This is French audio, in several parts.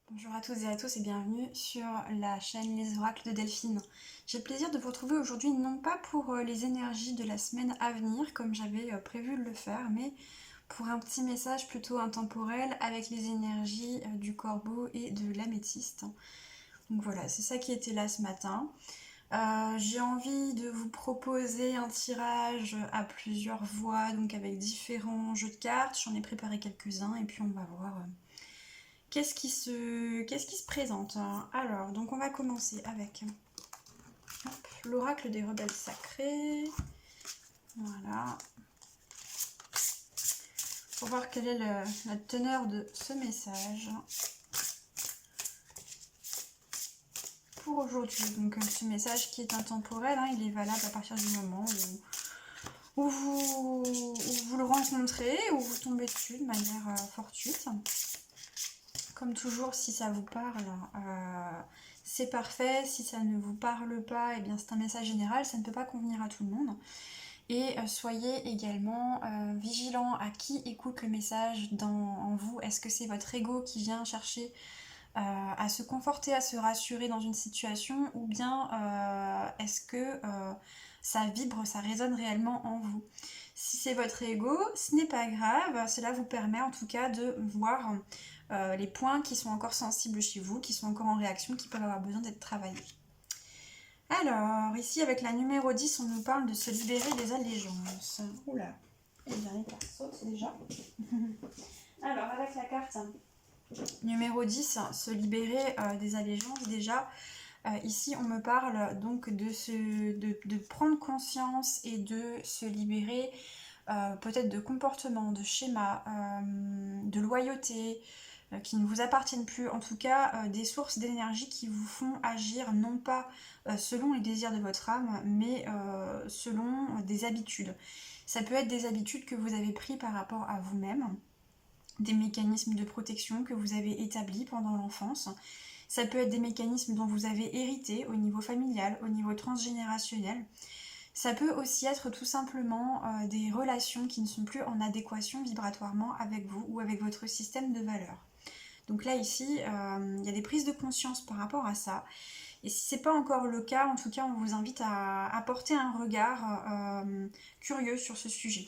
Bonjour à toutes et à tous et bienvenue sur la chaîne Les Oracles de Delphine. J'ai le plaisir de vous retrouver aujourd'hui non pas pour les énergies de la semaine à venir comme j'avais prévu de le faire, mais pour un petit message plutôt intemporel avec les énergies du corbeau et de l'améthyste. Donc voilà, c'est ça qui était là ce matin. J'ai envie de vous proposer un tirage à plusieurs voix, donc avec différents jeux de cartes. J'en ai préparé quelques-uns et puis on va voir qu'est-ce qui se présente. Alors, donc on va commencer avec l'oracle des rebelles sacrés. Voilà. Pour voir quelle est la teneur de ce message. Pour aujourd'hui, donc ce message qui est intemporel, il est valable à partir du moment où vous le rencontrez, où vous tombez dessus de manière fortuite. Comme toujours, si ça vous parle, c'est parfait. Si ça ne vous parle pas, eh bien c'est un message général, ça ne peut pas convenir à tout le monde. Et soyez également vigilant à qui écoute le message en vous. Est-ce que c'est votre ego qui vient chercher à se conforter, à se rassurer dans une situation, ou bien est-ce que ça vibre, ça résonne réellement en vous? Si c'est votre ego, ce n'est pas grave, cela vous permet en tout cas de voir les points qui sont encore sensibles chez vous, qui sont encore en réaction, qui peuvent avoir besoin d'être travaillés. Alors, ici avec la numéro 10, on nous parle de se libérer des allégeances. Oula, eh bien les cartes sautent déjà. Alors, avec la carte numéro 10, se libérer des allégeances, déjà, ici on me parle donc de prendre conscience et de se libérer peut-être de comportements, de schémas, de loyauté, qui ne vous appartiennent plus, en tout cas des sources d'énergie qui vous font agir non pas selon les désirs de votre âme, mais selon des habitudes. Ça peut être des habitudes que vous avez prises par rapport à vous-même, des mécanismes de protection que vous avez établis pendant l'enfance. Ça peut être des mécanismes dont vous avez hérité au niveau familial, au niveau transgénérationnel. Ça peut aussi être tout simplement des relations qui ne sont plus en adéquation vibratoirement avec vous ou avec votre système de valeurs. Donc là ici, il y a des prises de conscience par rapport à ça. Et si ce n'est pas encore le cas, en tout cas on vous invite à porter un regard curieux sur ce sujet.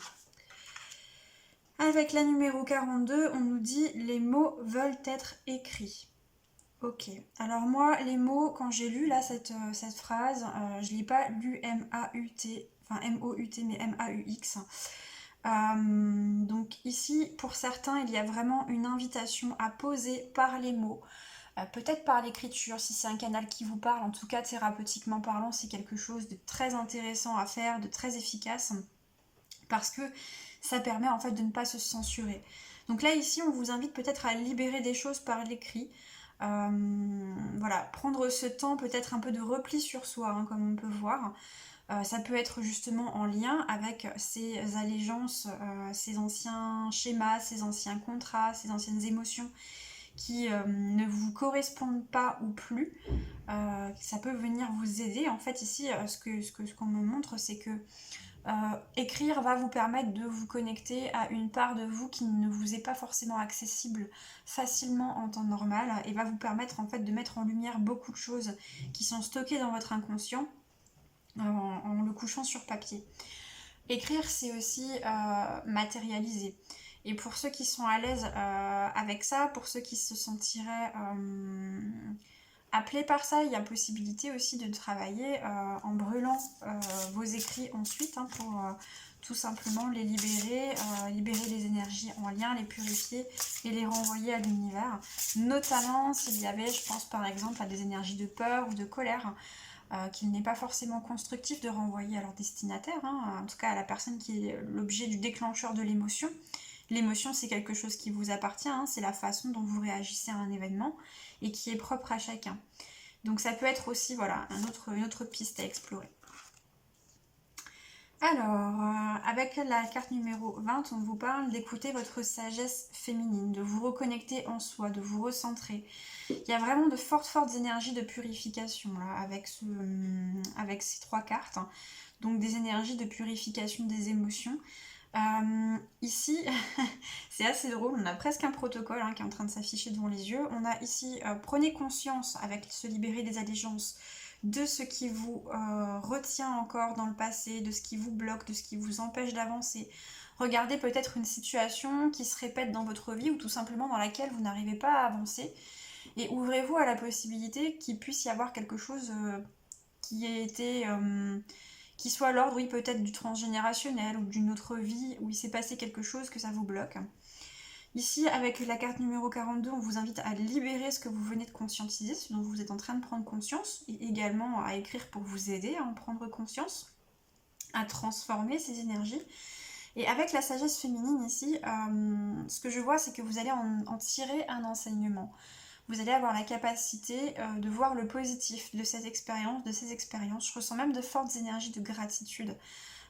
Avec la numéro 42, on nous dit « Les mots veulent être écrits ». Ok, alors moi, les mots, quand j'ai lu là cette phrase, je ne l'ai pas lu M-A-U-T, enfin M-O-U-T, mais M-A-U-X. Donc ici, pour certains, il y a vraiment une invitation à poser par les mots, peut-être par l'écriture, si c'est un canal qui vous parle, en tout cas thérapeutiquement parlant, c'est quelque chose de très intéressant à faire, de très efficace, parce que ça permet en fait de ne pas se censurer. Donc là ici on vous invite peut-être à libérer des choses par l'écrit, voilà, prendre ce temps peut-être un peu de repli sur soi, comme on peut voir. Ça peut être justement en lien avec ces allégeances, ces anciens schémas, ces anciens contrats, ces anciennes émotions qui ne vous correspondent pas ou plus. Ça peut venir vous aider. En fait ici ce qu'on me montre, c'est que écrire va vous permettre de vous connecter à une part de vous qui ne vous est pas forcément accessible facilement en temps normal et va vous permettre en fait de mettre en lumière beaucoup de choses qui sont stockées dans votre inconscient en le couchant sur papier. Écrire, c'est aussi matérialiser. Et pour ceux qui sont à l'aise avec ça, pour ceux qui se sentiraient appelés par ça, il y a possibilité aussi de travailler en brûlant vos écrits ensuite pour tout simplement les libérer, libérer les énergies en lien, les purifier et les renvoyer à l'univers. Notamment s'il y avait, je pense par exemple à des énergies de peur ou de colère, qu'il n'est pas forcément constructif de renvoyer à leur destinataire, en tout cas à la personne qui est l'objet du déclencheur de l'émotion. L'émotion, c'est quelque chose qui vous appartient, c'est la façon dont vous réagissez à un événement et qui est propre à chacun. Donc ça peut être aussi voilà, une autre piste à explorer. Alors, avec la carte numéro 20, on vous parle d'écouter votre sagesse féminine, de vous reconnecter en soi, de vous recentrer. Il y a vraiment de fortes énergies de purification là, avec ces trois cartes. Donc des énergies de purification des émotions. Ici, c'est assez drôle, on a presque un protocole qui est en train de s'afficher devant les yeux. On a ici, prenez conscience avec se libérer des allégeances de ce qui vous retient encore dans le passé, de ce qui vous bloque, de ce qui vous empêche d'avancer. Regardez peut-être une situation qui se répète dans votre vie ou tout simplement dans laquelle vous n'arrivez pas à avancer. Et ouvrez-vous à la possibilité qu'il puisse y avoir quelque chose qui ait été... qui soit l'ordre, oui, peut-être du transgénérationnel ou d'une autre vie où il s'est passé quelque chose que ça vous bloque. Ici, avec la carte numéro 42, on vous invite à libérer ce que vous venez de conscientiser, ce dont vous êtes en train de prendre conscience, et également à écrire pour vous aider à en prendre conscience, à transformer ces énergies. Et avec la sagesse féminine ici, ce que je vois, c'est que vous allez en tirer un enseignement. Vous allez avoir la capacité de voir le positif de cette expérience, de ces expériences. Je ressens même de fortes énergies de gratitude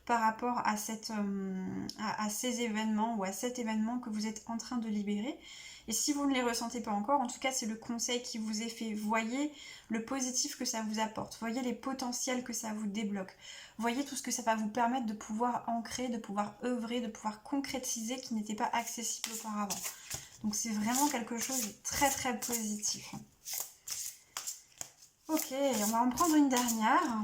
par rapport à ces événements ou à cet événement que vous êtes en train de libérer. Et si vous ne les ressentez pas encore, en tout cas c'est le conseil qui vous est fait. Voyez le positif que ça vous apporte, voyez les potentiels que ça vous débloque, voyez tout ce que ça va vous permettre de pouvoir ancrer, de pouvoir œuvrer, de pouvoir concrétiser qui n'était pas accessible auparavant. Donc c'est vraiment quelque chose de très très positif. Ok, on va en prendre une dernière.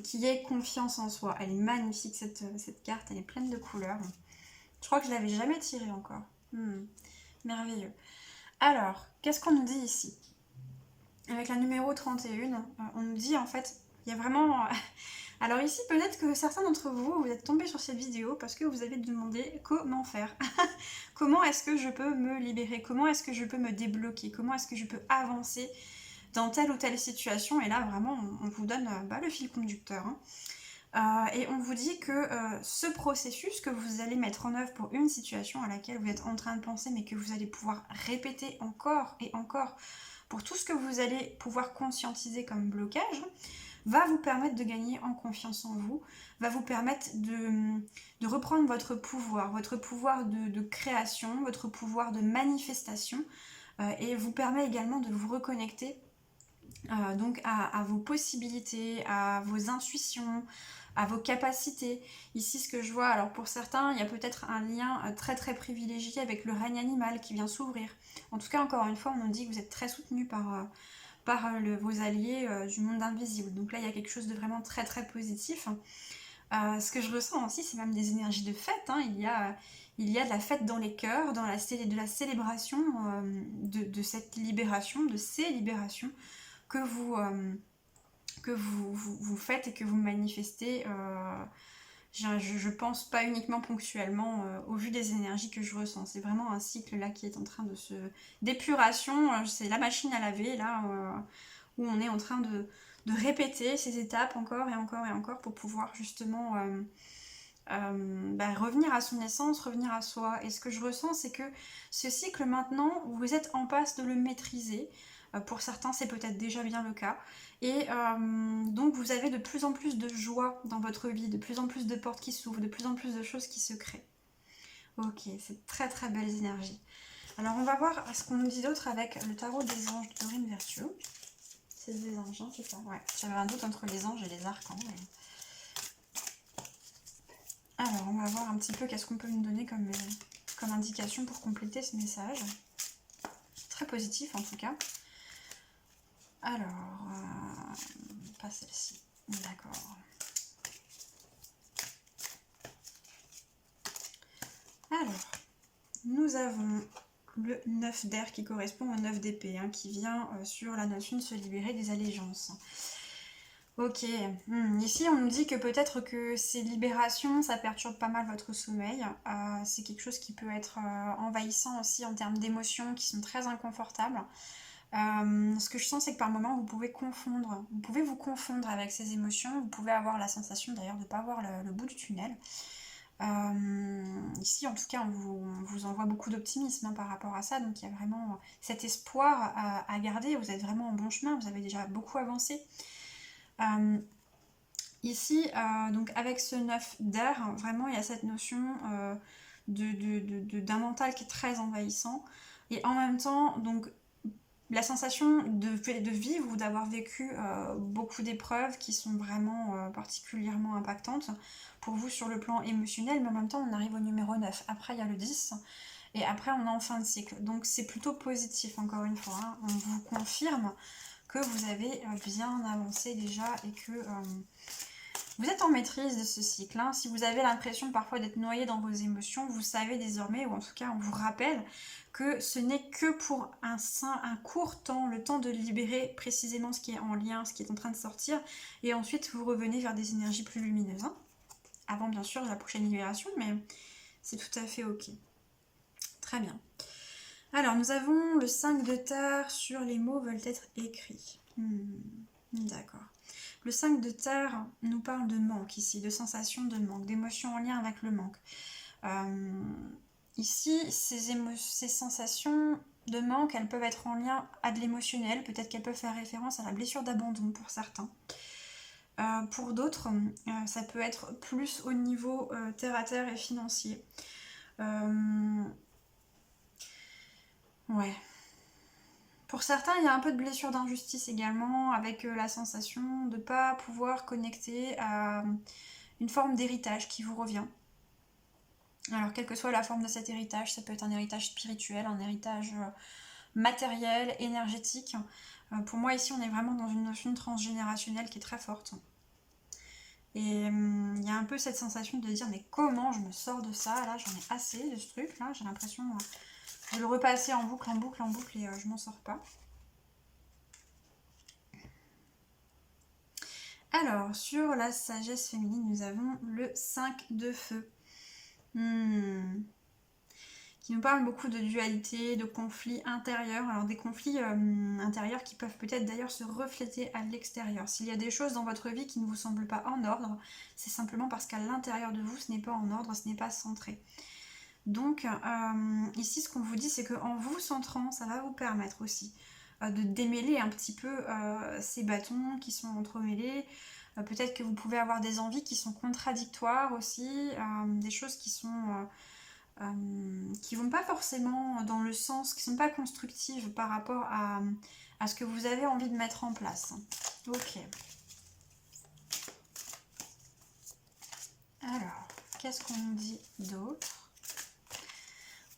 Qui est confiance en soi. Elle est magnifique cette carte, elle est pleine de couleurs. Je crois que je l'avais jamais tirée encore. Merveilleux. Alors, qu'est-ce qu'on nous dit ici? Avec la numéro 31, on nous dit en fait, il y a vraiment... Alors ici, peut-être que certains d'entre vous, vous êtes tombés sur cette vidéo parce que vous avez demandé comment faire. Comment est-ce que je peux me libérer? Comment est-ce que je peux me débloquer? Comment est-ce que je peux avancer dans telle ou telle situation? Et là, vraiment, on vous donne le fil conducteur. Et on vous dit que ce processus que vous allez mettre en œuvre pour une situation à laquelle vous êtes en train de penser, mais que vous allez pouvoir répéter encore et encore pour tout ce que vous allez pouvoir conscientiser comme blocage, va vous permettre de gagner en confiance en vous, va vous permettre de reprendre votre pouvoir de création, votre pouvoir de manifestation, et vous permet également de vous reconnecter donc à vos possibilités, à vos intuitions, à vos capacités. Ici, ce que je vois, alors pour certains, il y a peut-être un lien très très privilégié avec le règne animal qui vient s'ouvrir. En tout cas, encore une fois, on nous dit que vous êtes très soutenu par vos alliés du monde invisible. Donc là, il y a quelque chose de vraiment très très positif. Ce que je ressens aussi, c'est même des énergies de fête. Il y a de la fête dans les cœurs, de la célébration de cette libération, de ces libérations que vous faites et que vous manifestez. Je pense pas uniquement ponctuellement au vu des énergies que je ressens. C'est vraiment un cycle là qui est en train de se... d'épuration, c'est la machine à laver là où on est en train de répéter ces étapes encore et encore et encore pour pouvoir justement revenir à son essence, revenir à soi. Et ce que je ressens, c'est que ce cycle maintenant, vous êtes en passe de le maîtriser. Pour certains, c'est peut-être déjà bien le cas. Et donc, vous avez de plus en plus de joie dans votre vie, de plus en plus de portes qui s'ouvrent, de plus en plus de choses qui se créent. Ok, c'est très très belles énergies. Alors, on va voir ce qu'on nous dit d'autre avec le tarot des anges de Dorine Virtue. C'est des anges, hein, c'est ça? Ouais, j'avais un doute entre les anges et les arcans. Mais... Alors, on va voir un petit peu qu'est-ce qu'on peut nous donner comme indication pour compléter ce message. Très positif en tout cas. Alors, pas celle-ci, d'accord. Alors, nous avons le 9 d'air qui correspond au 9 d'épée, qui vient sur la notion de se libérer des allégeances. Ok, ici on nous dit que peut-être que ces libérations, ça perturbe pas mal votre sommeil. C'est quelque chose qui peut être envahissant aussi en termes d'émotions qui sont très inconfortables. Ce que je sens, c'est que par moments, vous pouvez vous confondre avec ces émotions. Vous pouvez avoir la sensation d'ailleurs de ne pas voir le bout du tunnel. Ici, en tout cas, on vous envoie beaucoup d'optimisme par rapport à ça. Donc, il y a vraiment cet espoir à garder. Vous êtes vraiment en bon chemin. Vous avez déjà beaucoup avancé. Ici, donc avec ce 9 d'air, vraiment, il y a cette notion d'un mental qui est très envahissant. Et en même temps, donc, la sensation de vivre ou d'avoir vécu beaucoup d'épreuves qui sont vraiment particulièrement impactantes pour vous sur le plan émotionnel, mais en même temps on arrive au numéro 9. Après il y a le 10 et après on est en fin de cycle. Donc c'est plutôt positif encore une fois. Hein. On vous confirme que vous avez bien avancé déjà et que vous êtes en maîtrise de ce cycle. Hein. Si vous avez l'impression parfois d'être noyé dans vos émotions, vous savez désormais, ou en tout cas on vous rappelle, que ce n'est que pour un court temps, le temps de libérer précisément ce qui est en lien, ce qui est en train de sortir, et ensuite vous revenez vers des énergies plus lumineuses. Hein. Avant bien sûr la prochaine libération, mais c'est tout à fait ok. Très bien. Alors nous avons le 5 de terre sur les mots veulent être écrits. D'accord. Le 5 de terre nous parle de manque ici, de sensation de manque, d'émotions en lien avec le manque. Ici, ces sensations de manque, elles peuvent être en lien à de l'émotionnel, peut-être qu'elles peuvent faire référence à la blessure d'abandon pour certains. Pour d'autres, ça peut être plus au niveau terre à terre et financier. Ouais. Pour certains, il y a un peu de blessure d'injustice également, avec la sensation de ne pas pouvoir connecter à une forme d'héritage qui vous revient. Alors, quelle que soit la forme de cet héritage, ça peut être un héritage spirituel, un héritage matériel, énergétique. Pour moi, ici, on est vraiment dans une notion transgénérationnelle qui est très forte. Et il y a un peu cette sensation de dire, mais comment je me sors de ça? Là, j'en ai assez de ce truc-là. J'ai l'impression de le repasser en boucle, en boucle, en boucle, et je m'en sors pas. Alors, sur la sagesse féminine, nous avons le 5 de feu. Qui nous parle beaucoup de dualité, de conflits intérieurs. Alors des conflits intérieurs qui peuvent peut-être d'ailleurs se refléter à l'extérieur. S'il y a des choses dans votre vie qui ne vous semblent pas en ordre, c'est simplement parce qu'à l'intérieur de vous, ce n'est pas en ordre, ce n'est pas centré. Donc ici, ce qu'on vous dit, c'est qu'en vous centrant, ça va vous permettre aussi de démêler un petit peu ces bâtons qui sont entremêlés. Peut-être que vous pouvez avoir des envies qui sont contradictoires aussi, des choses qui sont vont pas forcément dans le sens, qui sont pas constructives par rapport à ce que vous avez envie de mettre en place. Ok. Alors, qu'est-ce qu'on nous dit d'autre?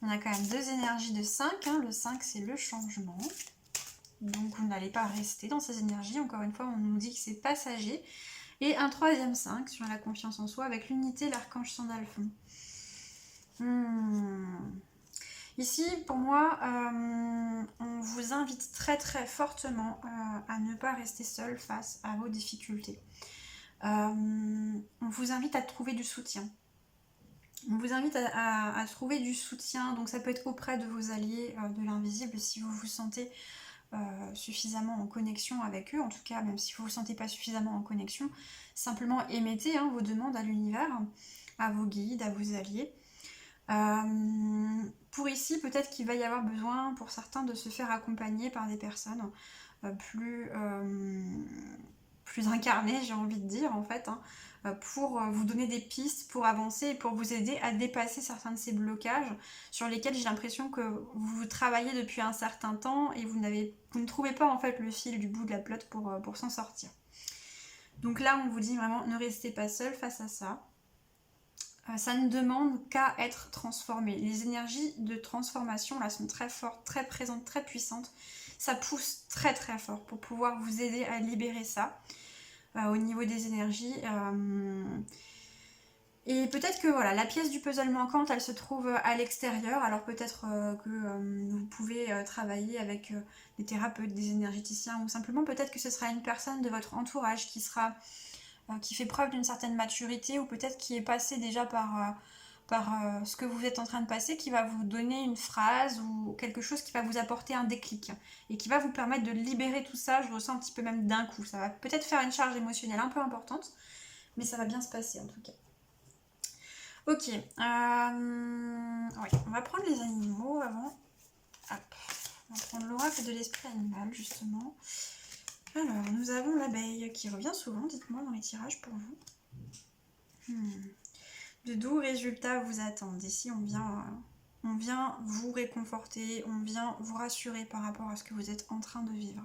On a quand même deux énergies de 5. Hein. Le 5, c'est le changement. Donc, vous n'allez pas rester dans ces énergies. Encore une fois, on nous dit que c'est passager. Et un troisième 5 sur la confiance en soi avec l'unité, l'archange Sandalphon. Ici, pour moi, on vous invite très très fortement à ne pas rester seul face à vos difficultés. On vous invite à trouver du soutien. On vous invite à trouver du soutien, donc ça peut être auprès de vos alliés de l'invisible si vous vous sentez suffisamment en connexion avec eux, en tout cas même si vous ne vous sentez pas suffisamment en connexion, simplement émettez vos demandes à l'univers, à vos guides, à vos alliés. Pour ici, peut-être qu'il va y avoir besoin pour certains de se faire accompagner par des personnes plus incarnées, j'ai envie de dire en fait, pour vous donner des pistes pour avancer et pour vous aider à dépasser certains de ces blocages sur lesquels j'ai l'impression que vous travaillez depuis un certain temps et vous ne trouvez pas en fait le fil du bout de la pelote pour s'en sortir. Donc là, on vous dit vraiment, ne restez pas seul face à ça. Ça ne demande qu'à être transformé. Les énergies de transformation là sont très fortes, très présentes, très puissantes. Ça pousse très très fort pour pouvoir vous aider à libérer ça au niveau des énergies. Et peut-être que voilà, la pièce du puzzle manquante, elle se trouve à l'extérieur. Alors peut-être que vous pouvez travailler avec des thérapeutes, des énergéticiens, ou simplement peut-être que ce sera une personne de votre entourage qui fait preuve d'une certaine maturité, ou peut-être qui est passé déjà par ce que vous êtes en train de passer, qui va vous donner une phrase ou quelque chose qui va vous apporter un déclic et qui va vous permettre de libérer tout ça. Je ressens un petit peu même d'un coup. Ça va peut-être faire une charge émotionnelle un peu importante, mais ça va bien se passer en tout cas. Ok, ouais, on va prendre les animaux avant. Hop. On va prendre l'oracle de l'esprit animal justement. Alors, nous avons l'abeille qui revient souvent, dites-moi dans les tirages pour vous. De doux résultats vous attendent. Ici, on vient On vient vous réconforter, on vient vous rassurer par rapport à ce que vous êtes en train de vivre.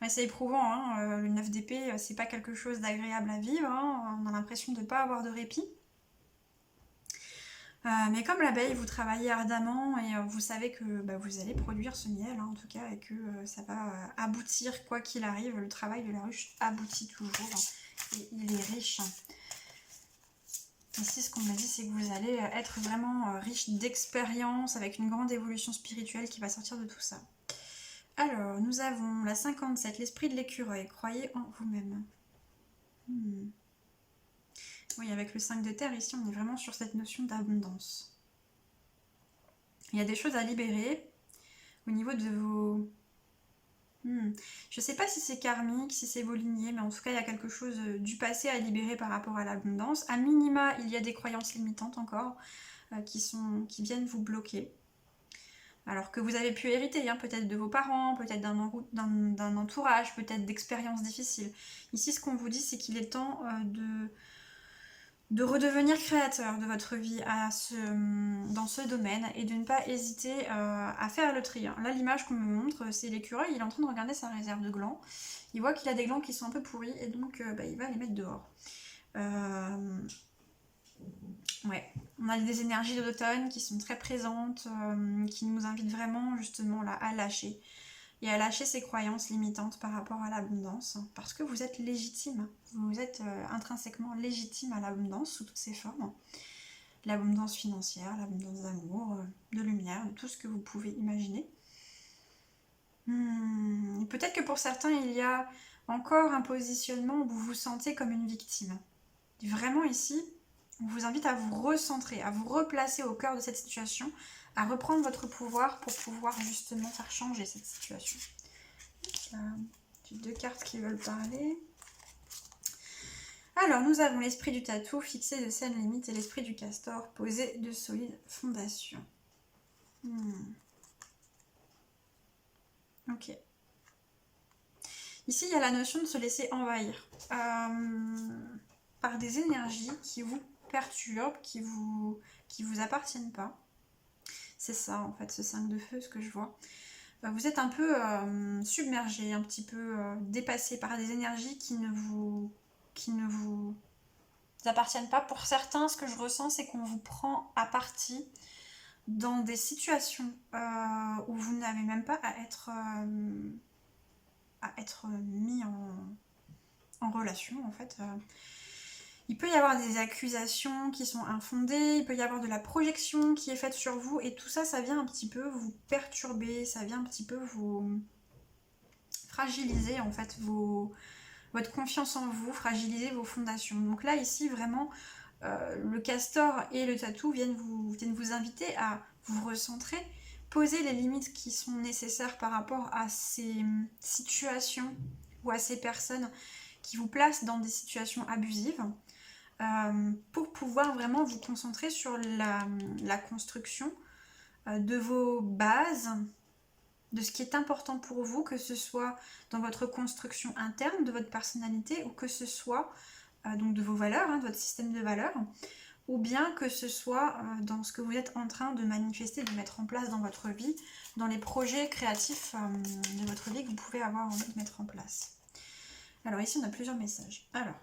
Ouais, c'est éprouvant, hein, le 9 d'épée, c'est pas quelque chose d'agréable à vivre, hein, on a l'impression de ne pas avoir de répit. Mais comme l'abeille, vous travaillez ardemment et vous savez que vous allez produire ce miel, hein, en tout cas, et que ça va aboutir quoi qu'il arrive. Le travail de la ruche aboutit toujours, hein, et il est riche. Ici, ce qu'on m'a dit, c'est que vous allez être vraiment riche d'expérience, avec une grande évolution spirituelle qui va sortir de tout ça. Alors, nous avons la 57, l'esprit de l'écureuil. Croyez en vous-même. Oui, avec le 5 de terre, ici, on est vraiment sur cette notion d'abondance. Il y a des choses à libérer au niveau de vos... Je ne sais pas si c'est karmique, si c'est vos lignées, mais en tout cas, il y a quelque chose du passé à libérer par rapport à l'abondance. À minima, il y a des croyances limitantes encore qui viennent vous bloquer. Alors que vous avez pu hériter, hein, peut-être de vos parents, peut-être d'un entourage, peut-être d'expériences difficiles. Ici, ce qu'on vous dit, c'est qu'il est temps de redevenir créateur de votre vie dans ce domaine et de ne pas hésiter à faire le tri. Là, l'image qu'on me montre, c'est l'écureuil, il est en train de regarder sa réserve de glands. Il voit qu'il a des glands qui sont un peu pourris et donc il va les mettre dehors. Ouais, on a des énergies de l'automne qui sont très présentes, qui nous invitent vraiment justement là à lâcher. Et à lâcher ces croyances limitantes par rapport à l'abondance, parce que vous êtes légitime, vous êtes intrinsèquement légitime à l'abondance sous toutes ses formes. L'abondance financière, l'abondance d'amour, de lumière, de tout ce que vous pouvez imaginer. Peut-être que pour certains, il y a encore un positionnement où vous vous sentez comme une victime. Vraiment ici, on vous invite à vous recentrer, à vous replacer au cœur de cette situation, à reprendre votre pouvoir pour pouvoir justement faire changer cette situation. J'ai 2 cartes qui veulent parler. Alors, nous avons l'esprit du tatou, fixé de saines limites, et l'esprit du castor, posé de solides fondations. Ok. Ici, il y a la notion de se laisser envahir par des énergies qui vous perturbent, qui vous appartiennent pas. C'est ça, en fait, ce 5 de feu, ce que je vois. Vous êtes un peu submergé, un petit peu dépassé par des énergies qui ne vous appartiennent pas. Pour certains, ce que je ressens, c'est qu'on vous prend à partie dans des situations où vous n'avez même pas à être mis en relation, en fait. Il peut y avoir des accusations qui sont infondées, il peut y avoir de la projection qui est faite sur vous, et tout ça, ça vient un petit peu vous perturber, ça vient un petit peu vous fragiliser, en fait, votre confiance en vous, fragiliser vos fondations. Donc là, ici, vraiment, le castor et le tatou viennent vous inviter à vous recentrer, poser les limites qui sont nécessaires par rapport à ces situations ou à ces personnes qui vous placent dans des situations abusives, pour pouvoir vraiment vous concentrer sur la construction de vos bases, de ce qui est important pour vous, que ce soit dans votre construction interne de votre personnalité, ou que ce soit donc de vos valeurs, de votre système de valeurs, ou bien que ce soit dans ce que vous êtes en train de manifester, de mettre en place dans votre vie, dans les projets créatifs de votre vie que vous pouvez avoir envie de mettre en place. Alors ici on a plusieurs messages. Alors,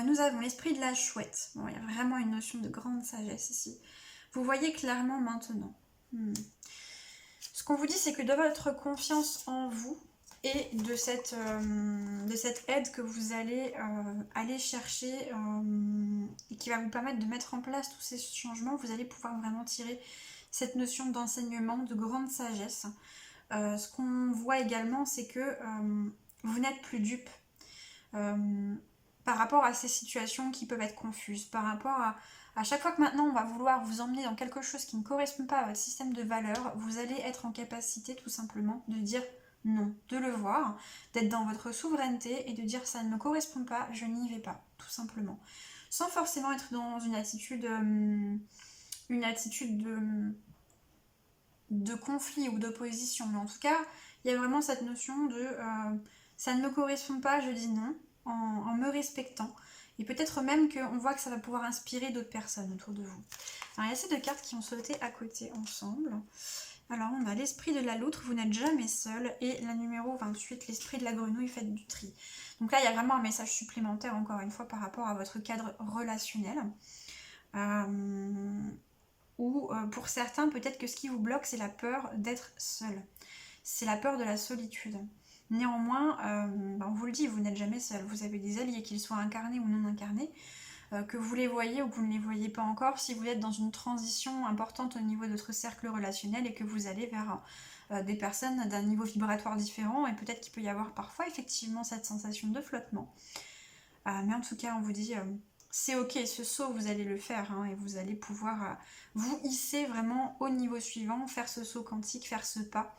nous avons l'esprit de la chouette. Bon, il y a vraiment une notion de grande sagesse ici. Vous voyez clairement maintenant. Ce qu'on vous dit, c'est que de votre confiance en vous et de cette aide que vous allez aller chercher et qui va vous permettre de mettre en place tous ces changements, vous allez pouvoir vraiment tirer cette notion d'enseignement, de grande sagesse. Ce qu'on voit également, c'est que vous n'êtes plus dupe. Par rapport à ces situations qui peuvent être confuses, par rapport à chaque fois que maintenant on va vouloir vous emmener dans quelque chose qui ne correspond pas à votre système de valeurs, vous allez être en capacité tout simplement de dire non, de le voir, d'être dans votre souveraineté et de dire ça ne me correspond pas, je n'y vais pas, tout simplement. Sans forcément être dans une attitude de conflit ou d'opposition, mais en tout cas, il y a vraiment cette notion de ça ne me correspond pas, je dis non, en me respectant Et peut-être même qu'on voit que ça va pouvoir inspirer d'autres personnes autour de vous. Alors il y a ces deux cartes qui ont sauté à côté ensemble. Alors on a l'esprit de la loutre, vous n'êtes jamais seul, et la numéro 28, l'esprit de la grenouille, faites du tri. Donc là il y a vraiment un message supplémentaire encore une fois par rapport à votre cadre relationnel. Ou pour certains peut-être que ce qui vous bloque c'est la peur d'être seul. C'est la peur de la solitude. Néanmoins, on vous le dit, vous n'êtes jamais seul. Vous avez des alliés, qu'ils soient incarnés ou non incarnés. Que vous les voyez ou que vous ne les voyez pas encore, si vous êtes dans une transition importante au niveau de votre cercle relationnel et que vous allez vers des personnes d'un niveau vibratoire différent, et peut-être qu'il peut y avoir parfois effectivement cette sensation de flottement. Mais en tout cas, on vous dit, c'est ok, ce saut, vous allez le faire, hein, et vous allez pouvoir vous hisser vraiment au niveau suivant, faire ce saut quantique, faire ce pas,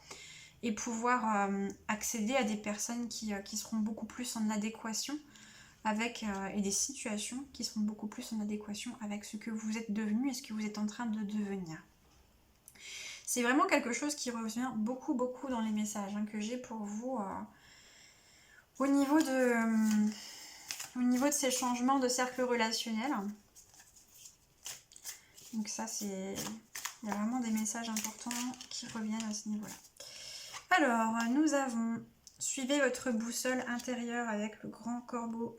et pouvoir accéder à des personnes qui seront beaucoup plus en adéquation avec, et des situations qui seront beaucoup plus en adéquation avec ce que vous êtes devenu et ce que vous êtes en train de devenir. C'est vraiment quelque chose qui revient beaucoup dans les messages que j'ai pour vous au niveau de ces changements de cercle relationnel. Donc ça il y a vraiment des messages importants qui reviennent à ce niveau-là. Alors, nous avons suivez votre boussole intérieure avec le grand corbeau.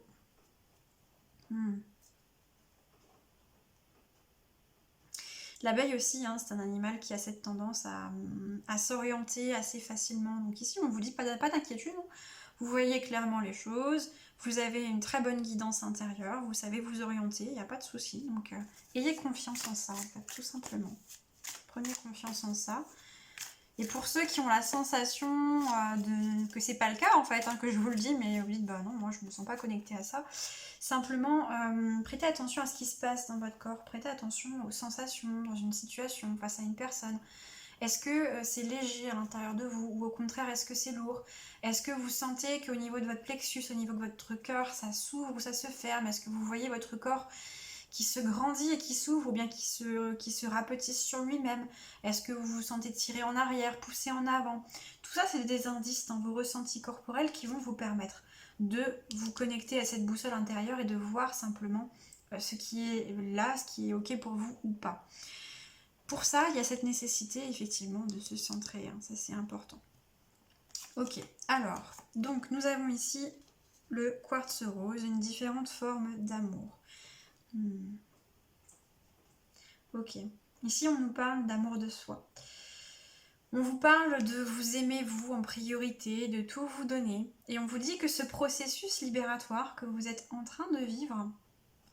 L'abeille aussi, c'est un animal qui a cette tendance à s'orienter assez facilement. Donc ici, on ne vous dit pas d'inquiétude. Vous voyez clairement les choses. Vous avez une très bonne guidance intérieure. Vous savez vous orienter. Il n'y a pas de souci. Donc, ayez confiance en ça, en fait, tout simplement. Prenez confiance en ça. Et pour ceux qui ont la sensation que c'est pas le cas, en fait, que je vous le dis, mais vous dites, bah non, moi je me sens pas connectée à ça. Simplement, prêtez attention à ce qui se passe dans votre corps, prêtez attention aux sensations dans une situation, face à une personne. Est-ce que c'est léger à l'intérieur de vous, ou au contraire, est-ce que c'est lourd? Est-ce que vous sentez qu'au niveau de votre plexus, au niveau de votre cœur, ça s'ouvre ou ça se ferme? Est-ce que vous voyez votre corps qui se grandit et qui s'ouvre, ou bien qui se rapetisse sur lui-même? Est-ce que vous vous sentez tirer en arrière, pousser en avant? Tout ça, c'est des indices dans vos ressentis corporels qui vont vous permettre de vous connecter à cette boussole intérieure et de voir simplement ce qui est là, ce qui est ok pour vous ou pas. Pour ça, il y a cette nécessité effectivement de se centrer, ça c'est important. Ok, alors, donc nous avons ici le quartz rose, une différente forme d'amour. Ok, ici on nous parle d'amour de soi. On vous parle de vous aimer vous en priorité, de tout vous donner. Et on vous dit que ce processus libératoire que vous êtes en train de vivre,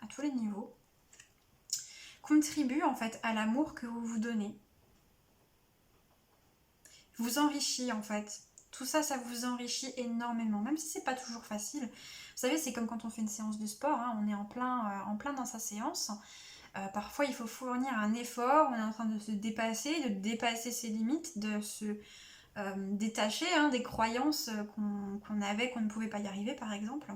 à tous les niveaux, contribue en fait à l'amour que vous vous donnez. Vous enrichit en fait. Tout ça, ça vous enrichit énormément, même si c'est pas toujours facile. Vous savez, c'est comme quand on fait une séance de sport, on est en plein dans sa séance. Parfois, il faut fournir un effort, on est en train de se dépasser, de dépasser ses limites, de se détacher des croyances qu'on avait, qu'on ne pouvait pas y arriver, par exemple.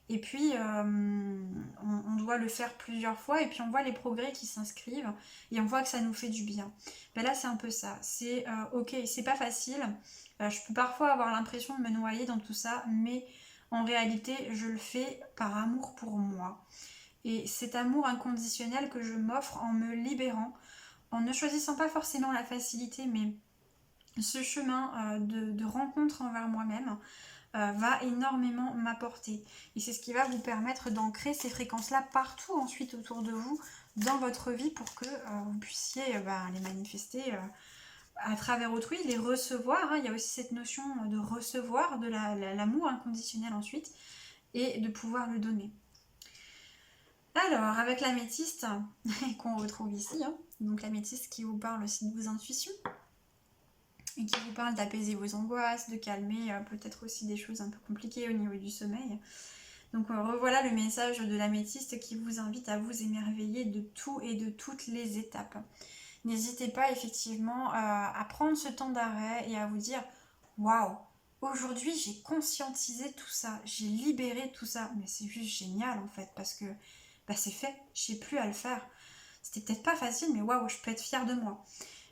Et puis, on doit le faire plusieurs fois, et puis on voit les progrès qui s'inscrivent, et on voit que ça nous fait du bien. Ben là, c'est un peu ça. C'est ok, c'est pas facile. Je peux parfois avoir l'impression de me noyer dans tout ça, mais en réalité, je le fais par amour pour moi. Et cet amour inconditionnel que je m'offre en me libérant, en ne choisissant pas forcément la facilité, mais ce chemin de rencontre envers moi-même va énormément m'apporter. Et c'est ce qui va vous permettre d'ancrer ces fréquences-là partout ensuite autour de vous, dans votre vie, pour que vous puissiez les manifester à travers autrui, les recevoir. Il y a aussi cette notion de recevoir de l'amour inconditionnel ensuite, et de pouvoir le donner. Alors, avec l'améthyste, qu'on retrouve ici, donc l'améthyste qui vous parle aussi de vos intuitions, et qui vous parle d'apaiser vos angoisses, de calmer peut-être aussi des choses un peu compliquées au niveau du sommeil. Donc revoilà le message de l'améthyste qui vous invite à vous émerveiller de tout et de toutes les étapes. N'hésitez pas effectivement à prendre ce temps d'arrêt et à vous dire « Waouh, aujourd'hui j'ai conscientisé tout ça, j'ai libéré tout ça. » Mais c'est juste génial en fait, parce que c'est fait, j'ai plus à le faire. C'était peut-être pas facile, mais waouh, je peux être fière de moi.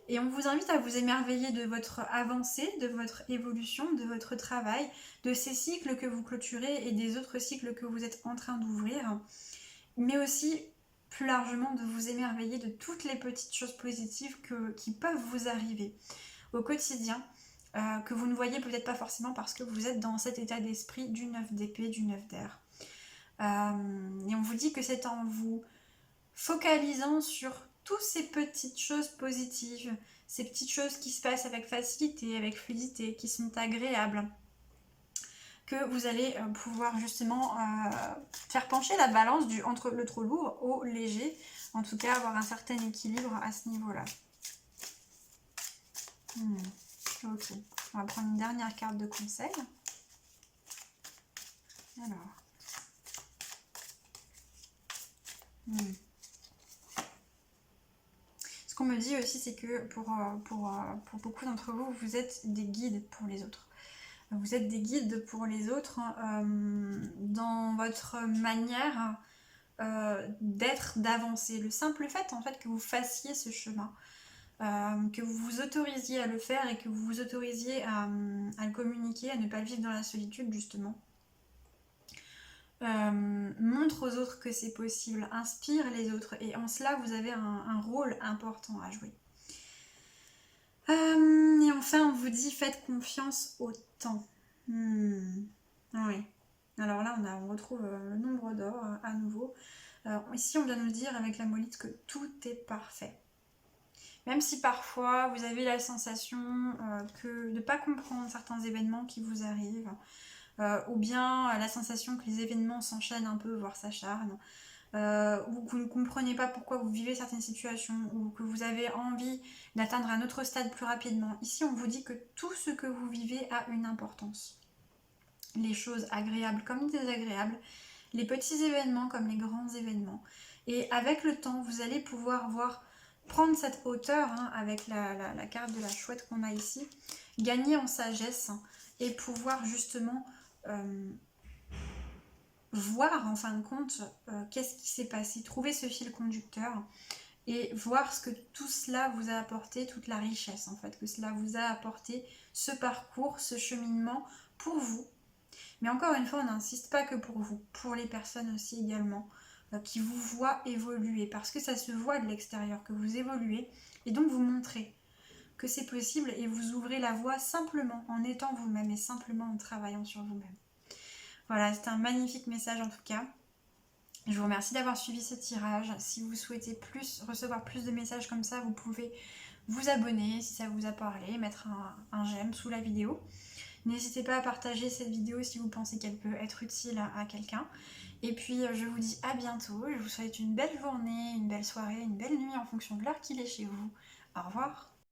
Et on vous invite à vous émerveiller de votre avancée, de votre évolution, de votre travail, de ces cycles que vous clôturez et des autres cycles que vous êtes en train d'ouvrir. Mais aussi, plus largement, de vous émerveiller de toutes les petites choses positives qui peuvent vous arriver au quotidien, que vous ne voyez peut-être pas forcément parce que vous êtes dans cet état d'esprit du 9 d'épée, du 9 d'air. Et on vous dit que c'est en vous focalisant sur toutes ces petites choses positives, ces petites choses qui se passent avec facilité, avec fluidité, qui sont agréables, que vous allez pouvoir justement faire pencher la balance entre le trop lourd au léger, en tout cas avoir un certain équilibre à ce niveau-là. Ok, on va prendre une dernière carte de conseil. Alors. Ce qu'on me dit aussi, c'est que pour beaucoup d'entre vous, vous êtes des guides pour les autres. Vous êtes des guides pour les autres dans votre manière d'être, d'avancer. Le simple fait, en fait, que vous fassiez ce chemin, que vous vous autorisiez à le faire et que vous vous autorisiez à le communiquer, à ne pas le vivre dans la solitude, justement. Montre aux autres que c'est possible, inspire les autres, et en cela vous avez un rôle important à jouer. Et enfin on vous dit faites confiance au temps. Oui. Alors là on retrouve le nombre d'or à nouveau. Ici on vient nous dire avec la molite que tout est parfait. Même si parfois vous avez la sensation de ne pas comprendre certains événements qui vous arrivent, ou bien la sensation que les événements s'enchaînent un peu, voire s'acharnent, ou que vous ne comprenez pas pourquoi vous vivez certaines situations, ou que vous avez envie d'atteindre un autre stade plus rapidement. Ici, on vous dit que tout ce que vous vivez a une importance. Les choses agréables comme désagréables, les petits événements comme les grands événements. Et avec le temps, vous allez pouvoir prendre cette hauteur, avec la carte de la chouette qu'on a ici, gagner en sagesse et pouvoir justement voir en fin de compte qu'est-ce qui s'est passé, trouver ce fil conducteur et voir ce que tout cela vous a apporté, toute la richesse en fait que cela vous a apporté, ce parcours, ce cheminement pour vous. Mais encore une fois, on n'insiste pas que pour vous, pour les personnes aussi également qui vous voient évoluer, parce que ça se voit de l'extérieur que vous évoluez et donc vous montrez que c'est possible et vous ouvrez la voie simplement en étant vous-même et simplement en travaillant sur vous-même. Voilà, c'était un magnifique message en tout cas. Je vous remercie d'avoir suivi ce tirage. Si vous souhaitez recevoir plus de messages comme ça, vous pouvez vous abonner si ça vous a parlé, mettre un j'aime sous la vidéo. N'hésitez pas à partager cette vidéo si vous pensez qu'elle peut être utile à quelqu'un. Et puis je vous dis à bientôt. Je vous souhaite une belle journée, une belle soirée, une belle nuit en fonction de l'heure qu'il est chez vous. Au revoir.